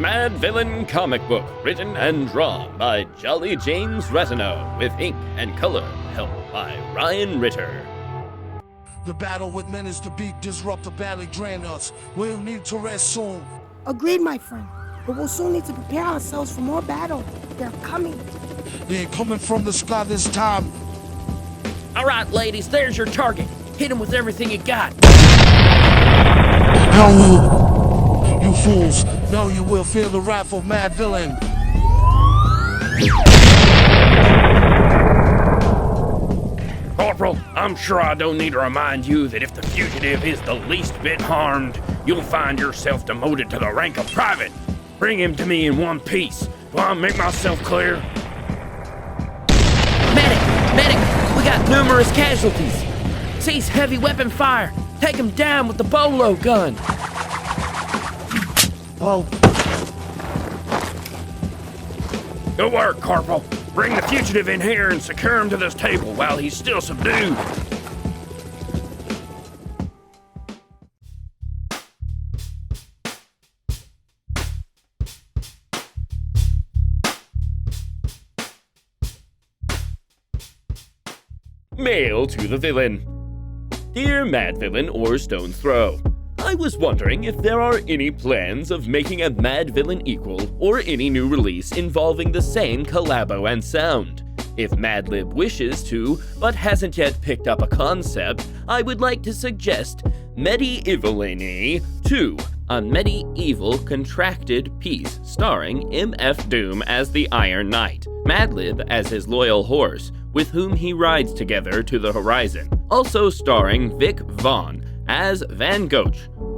Mad Villain comic book, written and drawn by Jolly James Rattineau, with ink and color helped by Ryan Ritter. The battle with men is to beat, disrupt the badly drain us. We'll need to rest soon. Agreed, my friend. But we'll soon need to prepare ourselves for more battle. They're coming. They ain't coming from the sky this time. All right, ladies, there's your target. Hit him with everything you got. No, you fools. Now you will feel the wrath of Mad Villain. Corporal, I'm sure I don't need to remind you that if the fugitive is the least bit harmed, you'll find yourself demoted to the rank of private. Bring him to me in one piece. Do I make myself clear? Medic! We got numerous casualties. Cease heavy weapon fire. Take him down with the bolo gun. Oh. Good work, Corporal. Bring the fugitive in here and secure him to this table while he's still subdued. Mail to the villain. Dear Mad Villain or Stone's Throw, I was wondering if there are any plans of making a Mad Villain equal or any new release involving the same collabo and sound. If Madlib wishes to, but hasn't yet picked up a concept, I would like to suggest Medievalini 2, a medieval contracted piece starring MF Doom as the Iron Knight, Madlib as his loyal horse, with whom he rides together to the horizon, also starring Vic Vaughn as Van Gogh,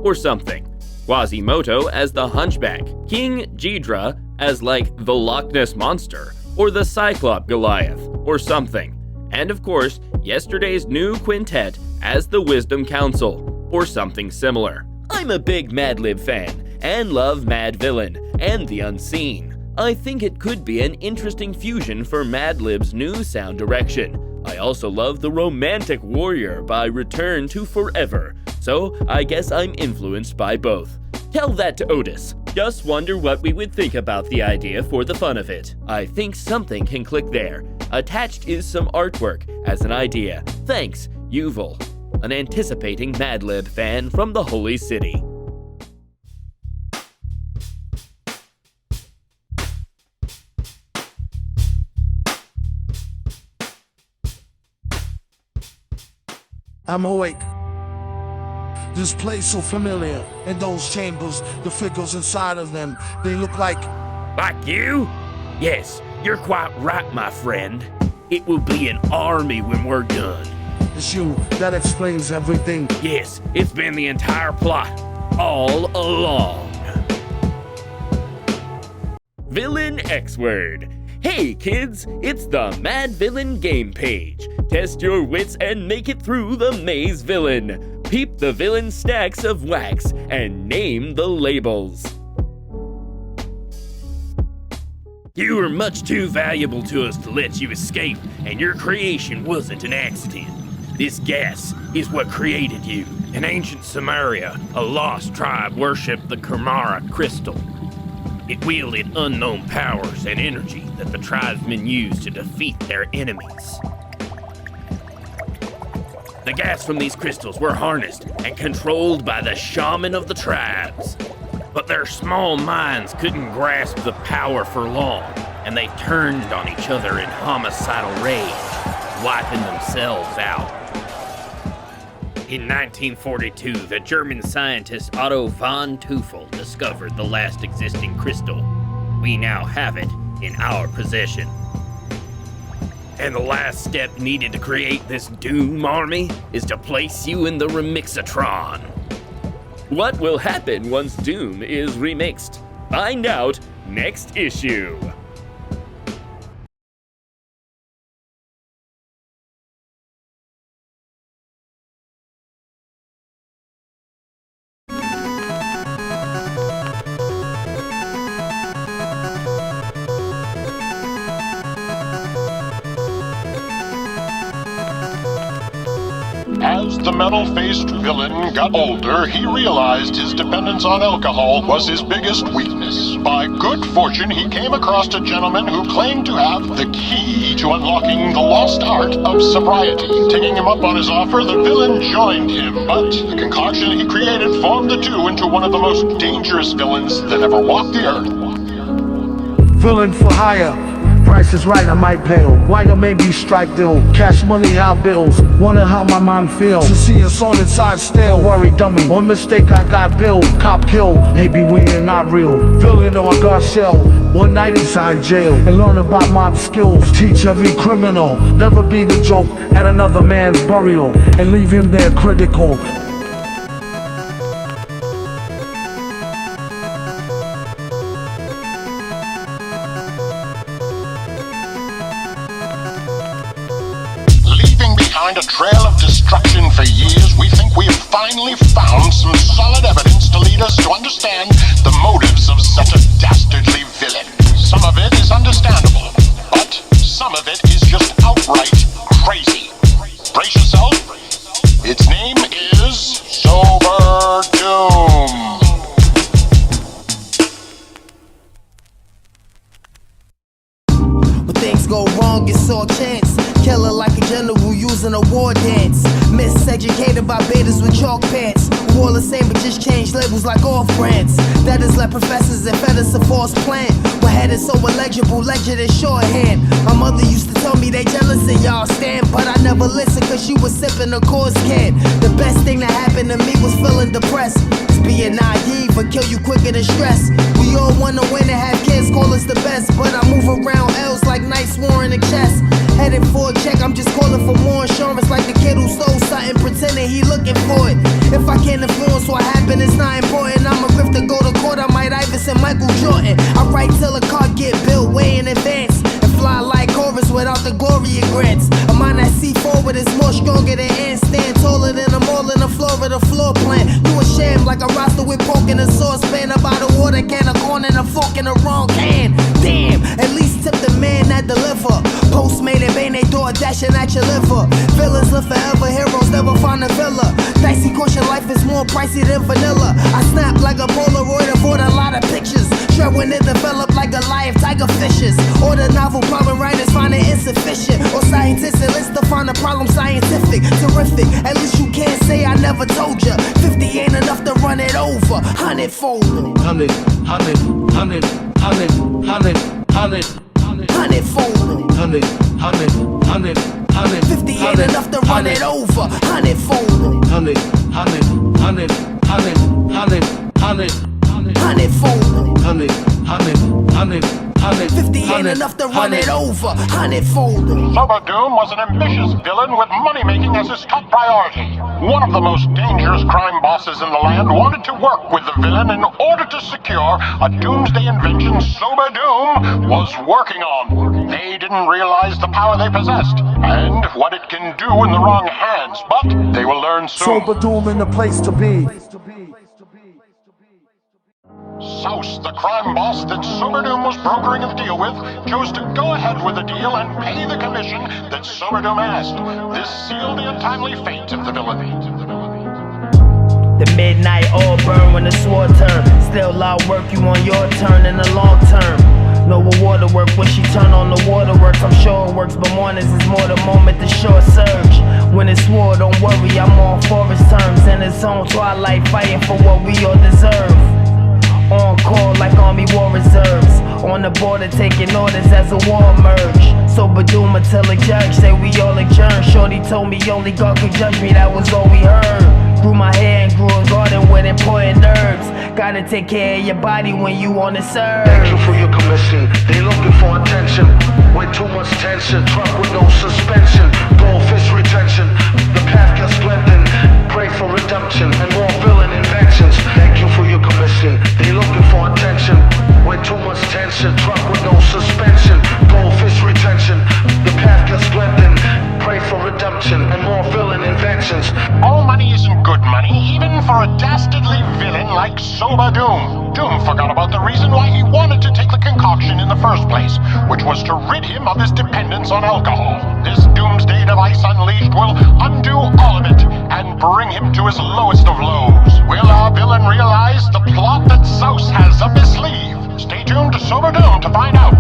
or something, Quasimodo as the Hunchback, King Ghidra as like the Loch Ness Monster, or the Cyclop Goliath, or something, and of course, yesterday's new quintet as the Wisdom Council, or something similar. I'm a big Madlib fan, and love Mad Villain, and the Unseen. I think it could be an interesting fusion for Madlib's new sound direction. I also love The Romantic Warrior by Return to Forever, so I guess I'm influenced by both. Tell that to Otis. Just wonder what we would think about the idea for the fun of it. I think something can click there. Attached is some artwork as an idea. Thanks, Tueful, an anticipating Madlib fan from the Holy City. I'm awake. This place so familiar. In those chambers, the figures inside of them, they look like... Like you? Yes, you're quite right, my friend. It will be an army when we're done. It's you. That explains everything. Yes, it's been the entire plot, all along. Villain X-Word. Hey kids, it's the Mad Villain game page. Test your wits and make it through the maze villain. Peep the villain stacks of wax and name the labels. You were much too valuable to us to let you escape, and your creation wasn't an accident. This gas is what created you. In ancient Samaria, a lost tribe worshipped the Kamara crystal. It wielded unknown powers and energy that the tribesmen used to defeat their enemies. The gas from these crystals were harnessed and controlled by the shaman of the tribes. But their small minds couldn't grasp the power for long, and they turned on each other in homicidal rage, wiping themselves out. In 1942, the German scientist Otto von Tueful discovered the last existing crystal. We now have it in our possession. And the last step needed to create this Doom army is to place you in the Remixatron. What will happen once Doom is remixed? Find out next issue. As the metal-faced villain got older, he realized his dependence on alcohol was his biggest weakness. By good fortune, he came across a gentleman who claimed to have the key to unlocking the lost art of sobriety. Taking him up on his offer, the villain joined him, but the concoction he created formed the two into one of the most dangerous villains that ever walked the earth. Villain for hire. Price is right, I might bail. White maybe strike deal. Cash money out bills. Wonder how my mind feels to see us on inside still. Worry dummy. One mistake I got billed. Cop kill. Maybe we ain't not real. Villain or I got shell. One night inside jail and learn about mob skills. Teach every criminal. Never be the joke at another man's burial and leave him there critical. Behind a trail of destruction for years, we think we have finally found some solid evidence to lead us to understand the motives of such a dastardly villain. Some of it is understandable, but some of it is just outright crazy. Brace yourself. Its name is Sober Doom. When things go wrong, it's all chance. Killer like a general using a war dance. Miseducated by betas with chalk pants. Who all the same but just change labels like off-brands. That is like professors and fed us a false plan. We're headed so illegible, legend is shorthand. My mother used to tell me they jealous of y'all stand, but I never listened cause she was sipping a course can. The best thing that happened to me was feeling depressed. It's being naive but kill you quicker than stress. We all wanna win and have kids call us the best, but I move around L's like Knights War in the chest. Headed for a check, I'm just calling for more insurance. Like the kid who stole something, pretending he looking for it. If I can't influence what happened, it's not important. I'm a grifter, go to court, I might Iverson, Michael Jordan. I write till a car get built way in advance and fly like Horus without the glory it grants. A mind that see forward is more stronger than ants. Stand taller than them all in the floor of the floor plan. You a sham like a roster with pork in a saucepan. About a water can, a corn and a fork in the wrong can. Damn, at least tip the man that deliver. Postmate and bang they door dashing at your liver. Villains live forever, heroes never find a villa. Dicey caution, life is more pricey than vanilla. I snap like a Polaroid, avoid a lot of pictures. Shred when it develop like a live tiger fishes. Or the novel problem writers find it insufficient. Or scientists enlist to find a problem scientific. Terrific, at least you can't say I never told ya. 50 ain't enough to run it over. 100 fold. 100, 100, 100, 100, 100, 100. 100 fold. 100, 100, 100, 100. 50 ain't enough to run it over. 100 fold. 100, 100, 100, 100, 100, 100. 100 fold. 100, 100, 100, 100. 50 ain't enough to run it over. 100 fold. Sober Doom was an ambitious villain with money-making as his top priority. One of the most dangerous crime bosses in the land wanted to work with the villain in order to secure a doomsday invention Sober Doom was working on. They didn't realize the power they possessed and what it can do in the wrong hands, but they will learn soon. Sober Doom in the place to be. Souse, the crime boss that Sober Doom was brokering a deal with, chose to go ahead with the deal and pay the commission that Sober Doom asked. This sealed the untimely fate of the villain. The midnight all burn when the sword turn. Still I'll work you on your turn in the long term. No reward to work when she turn on the waterworks. I'm sure it works, but mornings is more the moment the short surge. When it's war, don't worry, I'm on forest terms. In its own twilight, fighting for what we all deserve. On call like Army War Reserves. On the border taking orders as a war emerge. Sober Doom until a judge say we all adjourn. Shorty told me only God could judge me, that was all we heard. Grew my hair and grew a garden with important herbs. Gotta take care of your body when you on the serve. Thank you for your commission. They looking for attention. Way too much tension. Truck with no suspension. Goldfish retention. The path gets lengthened. Pray for redemption and more villain inventions. Thank you for your commission. They looking for attention. Way too much tension. Truck with no suspension. Goldfish retention. The path gets lengthened. Pray for redemption and more villain inventions. All money isn't good money, even for a dastardly villain like sober Doom. Doom forgot about the reason why he wanted to take the concoction in the first place, which was to rid him of his dependence on alcohol. This doomsday device unleashed will undo all of it and bring him to his lowest of lows. Will our villain realize the plot that Zeus has up his sleeve? Stay tuned to Sober Doom to find out.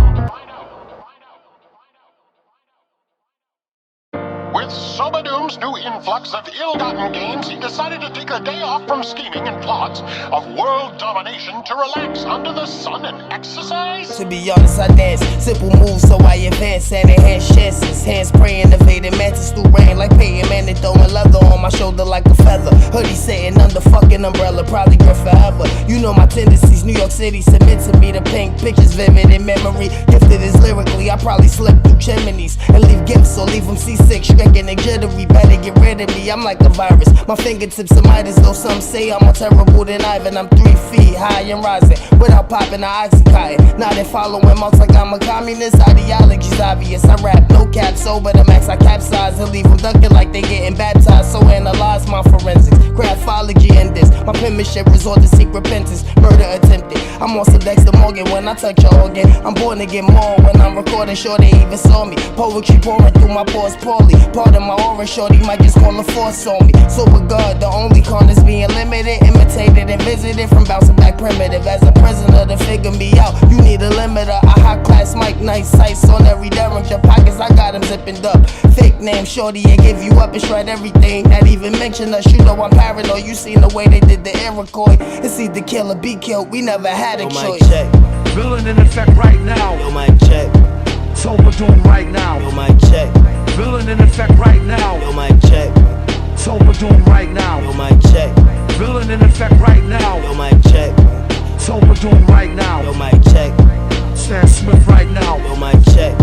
With Sober Doom's new influx of ill-gotten gains, he decided to take a day off from scheming and plots of world domination to relax under the sun and exercise. To be honest, I dance simple moves, so I advance and enhance chances. Hands praying, evading mantis through rain like Peyton Manning, throwing leather on my shoulder like a feather. Hoodie sitting under fucking umbrella, probably good forever. You know my tendencies, New York City submit to me. The pink pictures vivid in memory, gifted as lyrically. I probably slip through chimneys and leave gifts or leave them seasick, stricken and jittery. Better get rid of me, I'm like a virus. My fingertips are Midas, though some say I'm more terrible than Ivan. I'm 3 feet high and rising without popping the Oxycontin. Not in following marks like I'm a communist. Ideology's obvious. I rap no cap, sober the max. I capsize and leave them ducking like they getting baptized. So analyze my forensics, graphology and this. My penmanship resort to seek repentance, murder attempted. I'm on Dexter Morgan when I touch your organ. I'm born to get more when I'm recording. Sure they even saw me. Poetry pouring through my pores poorly. Part of my aura, shorty might just call a force on me. So with God, the only con is being limited, imitated and visited from bouncing back primitive. As a prisoner to figure me out, you need a limiter. A high class mic, nice sights on every derringer. Pockets, I got them zipping up. Fake name, shorty, and give you up and shred everything. Not even mention us, you know I'm paranoid. You seen the way they did the Iroquois. It's either kill or be killed, we never had a choice. Check. Villain in effect right now. Yo, mic check. Sober Doom right now. Yo, mic check. Villain in effect right now. Yo, mic check. Sober Doom right now. Yo, mic check. Villain in effect right now. Yo, mic check. Sober Doom right now. Yo, mic check. Sam Smith right now. Yo, mic check.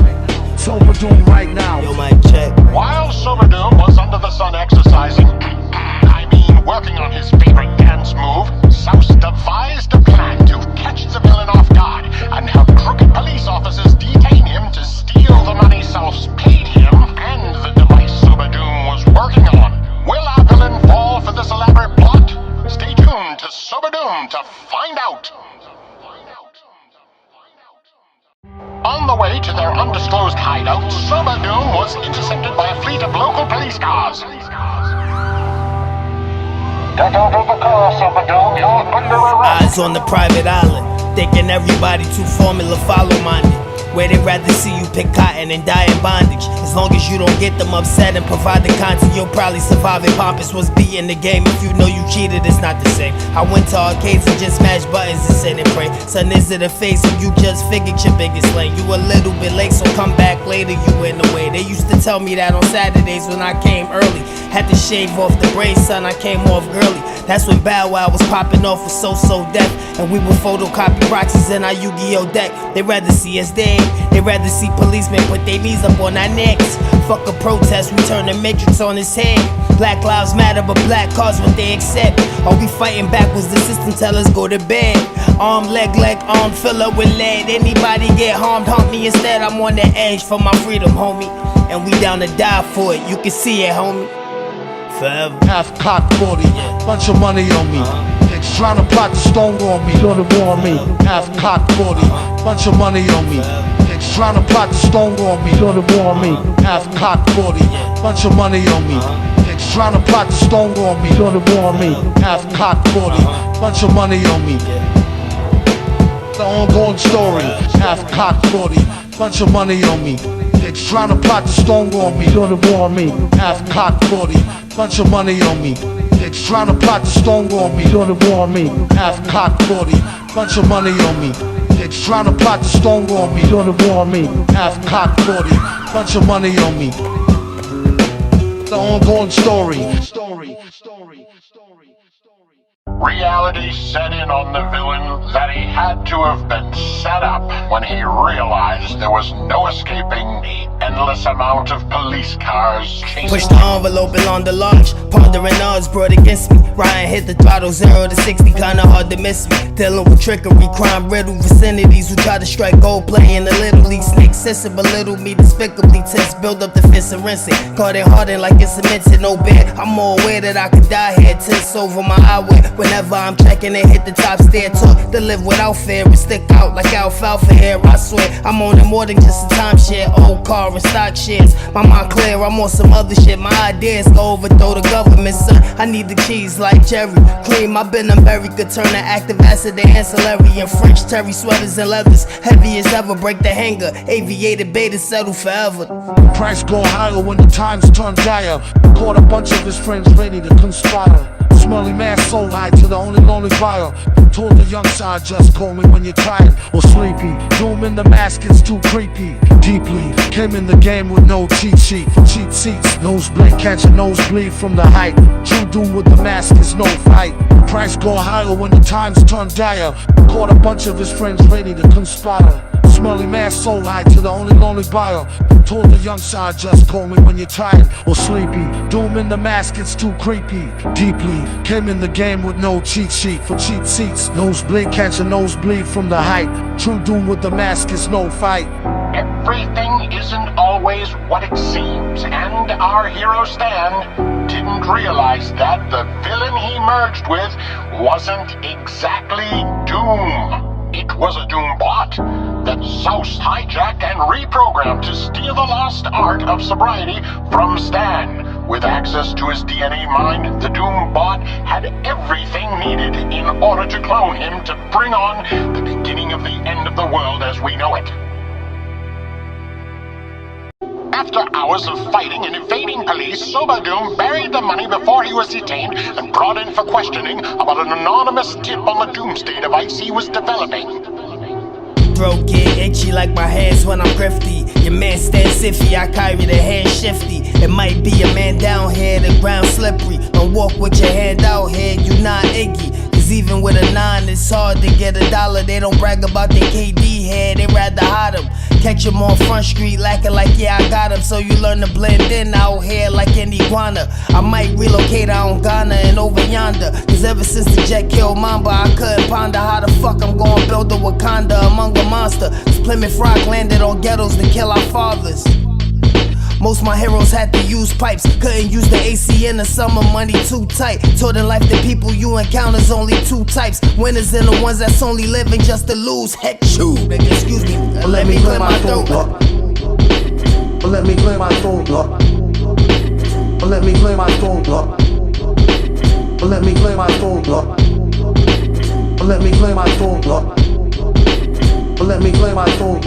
Sober Doom right now. Yo, mic check. While Sober Doom was under the sun exercising, working on his favorite dance move, Zeus devised a plan to catch the villain off guard and have crooked police officers detain him to steal the money Zeus paid him and the device Sober Doom was working on. Will our villain fall for this elaborate plot? Stay tuned to Sober Doom to find out. On the way to their undisclosed hideout, Sober Doom was intercepted by a fleet of local police cars. Get out of the car, Sober Doom, you're under arrest. Eyes on the private island, thinking everybody too formula follow-minded. Where they'd rather see you pick cotton and die in bondage. As long as you don't get them upset and provide the content, you'll probably survive it. Pompous was beating the game. If you know you cheated, it's not the same. I went to arcades and just smashed buttons and sit and pray. Son, is it a face or you just figured your biggest lane? You a little bit late, so come back later, you in the way. They used to tell me that on Saturdays when I came early. Had to shave off the braids, son, I came off girly. That's when Bow Wow was popping off with So-So Def. And we would photocopy proxies in our Yu-Gi-Oh deck. They'd rather see us dead. They'd rather see policemen put their knees up on our necks. Fuck a protest, we turn the matrix on his head. Black lives matter, but black cars what they accept. Are we fighting backwards? The system tell us go to bed. Arm, leg, arm, fill up with lead. Anybody get harmed, harm me instead. I'm on the edge for my freedom, homie. And we down to die for it, you can see it, homie. Forever. Half cock 40, bunch of money on me. Niggas trying to plot the stonewall me, go to war on me. Half cock 40, bunch of money on me. Niggas trying to plot the stonewall me, go to war on me. Half cock 40, bunch of money on me. Niggas trying to plot the stonewall me, go to war on me. Half cock 40, bunch of money on me. The ongoing story. Half cock 40, bunch of money on me. Niggas trying to plot the stonewall me, go to war on me. Half cock 40, bunch of money on me. Niggas trying to plot the stonewall me, go to war on me. Half cock 40, bunch of money on me. Niggas trying to plot the stonewall me, go to war on me. Half cock 40, bunch of money on me. The ongoing story. Reality set in on the villain that he had to have been set up when he realized there was no escaping the endless amount of police cars chasing Push the envelope along the launch, pondering odds brought against me. Ryan hit the throttle 0 to 60, kinda hard to miss me. Dealing with trickery, crime riddled vicinities who try to strike gold, playing the little league. Snake sissy belittle me despicably, tense, build up the fist and rinse it. Caught it hardened like it's cemented, no bed. I'm more aware that I could die here, tense over my eyewear. Whenever I'm checking it, hit the top stair, talk to live without fear and stick out like alfalfa hair. I swear I'm on it more than just a timeshare, old car and stock shares. My mind clear, I'm on some other shit. My ideas go overthrow the government, son. I need the keys like Jerry. Cream, I've been America, turn to active acid to ancillary and French terry sweaters and leathers. Heavy as ever, break the hanger. Aviated beta, settle forever. Price go higher when the times turn dire. Caught a bunch of his friends ready to conspire. Smelly man so high to the only lonely buyer. Told the young side, just call me when you're tired or sleepy. Doom in the mask, it's too creepy. Deeply, came in the game with no cheat sheet. For cheap seats, nosebleed, catch a nosebleed from the height. True doom with the mask is no fight. Price go higher when the times turn dire. Caught a bunch of his friends ready to conspire. Smelly man so high to the only lonely buyer. Told the young side, just call me when you're tired or sleepy. Doom in the mask, it's too creepy. Deeply, came in the game with no cheat sheet. For cheap seats, nosebleed, catch a nosebleed from the height. True doom with the mask is no fight. Everything isn't always what it seems, and our hero Stan didn't realize that the villain he merged with wasn't exactly Doom. It was a Doom bot that Zeus hijacked and reprogrammed to steal the lost art of sobriety from Stan. With access to his DNA mine, the Doom bot had everything needed in order to clone him to bring on the beginning of the end of the world as we know it. After hours of fighting and evading police, Sober Doom buried the money before he was detained and brought in for questioning about an anonymous tip on the Doomsday device he was developing. Throat get itchy like my hands when I'm grifty. Your man stands iffy, I carry the hand shifty. It might be a man down here, the ground slippery. Don't walk with your hand out here, you not Iggy. Cause even with a 9, it's hard to get a dollar. They don't brag about their KD head, they rather hide them. Catch him on Front Street lacking like, yeah, I got him. So you learn to blend in out here like an iguana. I might relocate out on Ghana and over yonder. Cause ever since the jet killed Mamba, I couldn't ponder how the fuck I'm gonna build a Wakanda among a monster. Cause Plymouth Rock landed on ghettos to kill our fathers. Most my heroes had to use pipes. Couldn't use the AC in the summer, money too tight. Told in life the people you encounter's only 2 types. Winners and the ones that's only living just to lose. Heck, chew, nigga, excuse me. Let me clear my throat. Let me clear my throat. Let me clear my throat. Let me clear my throat. Let me clear my throat. Let me clear my throat.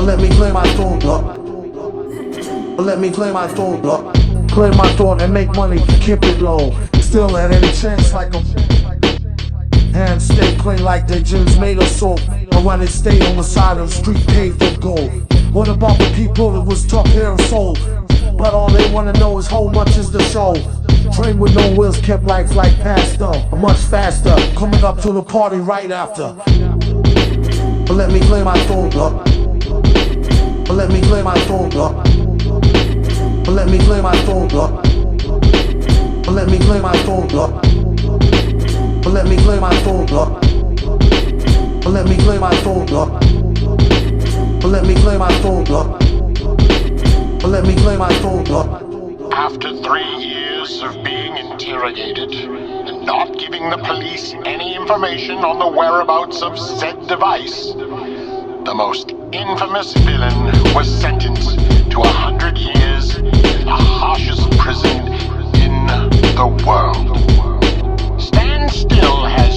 Let me clear my throat. Let me clear my throat, clear my throat and make money, keep it low. Still at any chance like a hands stay clean like they gyms made of soap. But when they stay on the side of the street paved with gold. What about the people that was tough here and soul? But all they wanna know is how much is the show. Train with no wheels, kept life like pasta, much faster. Coming up to the party right after. But let me clear my throat, but let me clear my throat, but let me clear my throat, but let me clear my throat, but let me clear my throat, but let me clear my throat, but let me clear my throat, but let me clear my throat. After 3 years of being interrogated and not giving the police any information on the whereabouts of said device, the most infamous villain was sentenced to 100 years in the harshest prison in the world. Stan still has